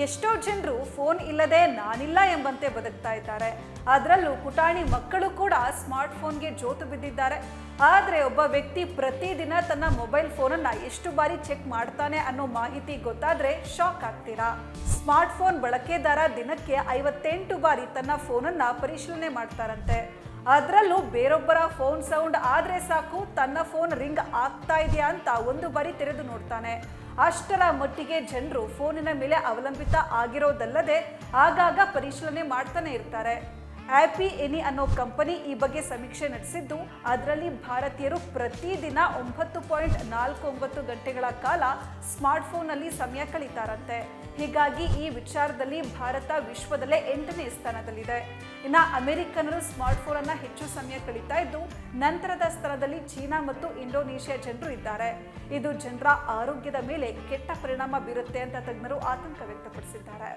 ಎಷ್ಟೋ ಜನರು ಫೋನ್ ಇಲ್ಲದೆ ನಾನಿಲ್ಲ ಎಂಬಂತೆ ಬದುಕ್ತಾ ಇದ್ದಾರೆ. ಅದರಲ್ಲೂ ಪುಟಾಣಿ ಮಕ್ಕಳು ಕೂಡ ಸ್ಮಾರ್ಟ್ ಫೋನ್ಗೆ ಜೋತು ಬಿದ್ದಿದ್ದಾರೆ. ಆದರೆ ಒಬ್ಬ ವ್ಯಕ್ತಿ ಪ್ರತಿದಿನ ತನ್ನ ಮೊಬೈಲ್ ಫೋನನ್ನು ಎಷ್ಟು ಬಾರಿ ಚೆಕ್ ಮಾಡ್ತಾನೆ ಅನ್ನೋ ಮಾಹಿತಿ ಗೊತ್ತಾದ್ರೆ ಶಾಕ್ ಆಗ್ತೀರಾ. ಸ್ಮಾರ್ಟ್ ಫೋನ್ ಬಳಕೆದಾರ ದಿನಕ್ಕೆ 58 ಬಾರಿ ತನ್ನ ಫೋನನ್ನು ಪರಿಶೀಲನೆ ಮಾಡ್ತಾರಂತೆ. ಅದರಲ್ಲೂ ಬೇರೊಬ್ಬರ ಫೋನ್ ಸೌಂಡ್ ಆದ್ರೆ ಸಾಕು ತನ್ನ ಫೋನ್ ರಿಂಗ್ ಆಗ್ತಾ ಇದೆಯಾ ಅಂತ ಒಂದು ಬಾರಿ ತೆರೆದು ನೋಡ್ತಾನೆ. ಅಷ್ಟರ ಮಟ್ಟಿಗೆ ಜನರು ಫೋನಿನ ಮೇಲೆ ಅವಲಂಬಿತ ಆಗಿರೋದಲ್ಲದೆ ಆಗಾಗ ಪರಿಶೀಲನೆ ಮಾಡ್ತಾನೆ ಇರ್ತಾರೆ. ಆ್ಯಪಿ ಎನಿ ಅನ್ನೋ ಕಂಪನಿ ಈ ಬಗ್ಗೆ ಸಮೀಕ್ಷೆ ನಡೆಸಿದ್ದು, ಅದರಲ್ಲಿ ಭಾರತೀಯರು ಪ್ರತಿದಿನ 9.49 ಗಂಟೆಗಳ ಕಾಲ ಸ್ಮಾರ್ಟ್ಫೋನ್ನಲ್ಲಿ ಸಮಯ ಕಳೀತಾರಂತೆ. ಹೀಗಾಗಿ ಈ ವಿಚಾರದಲ್ಲಿ ಭಾರತ ವಿಶ್ವದಲ್ಲೇ 8ನೇ ಸ್ಥಾನದಲ್ಲಿದೆ. ಇನ್ನು ಅಮೆರಿಕನ್ನರು ಸ್ಮಾರ್ಟ್ಫೋನ್ ಅನ್ನ ಹೆಚ್ಚು ಸಮಯ ಕಳೀತಾ ಇದ್ದು, ನಂತರದ ಸ್ಥಾನದಲ್ಲಿ ಚೀನಾ ಮತ್ತು ಇಂಡೋನೇಷ್ಯಾ ಜನರು ಇದ್ದಾರೆ. ಇದು ಜನರ ಆರೋಗ್ಯದ ಮೇಲೆ ಕೆಟ್ಟ ಪರಿಣಾಮ ಬೀರುತ್ತೆ ಅಂತ ತಜ್ಞರು ಆತಂಕ ವ್ಯಕ್ತಪಡಿಸಿದ್ದಾರೆ.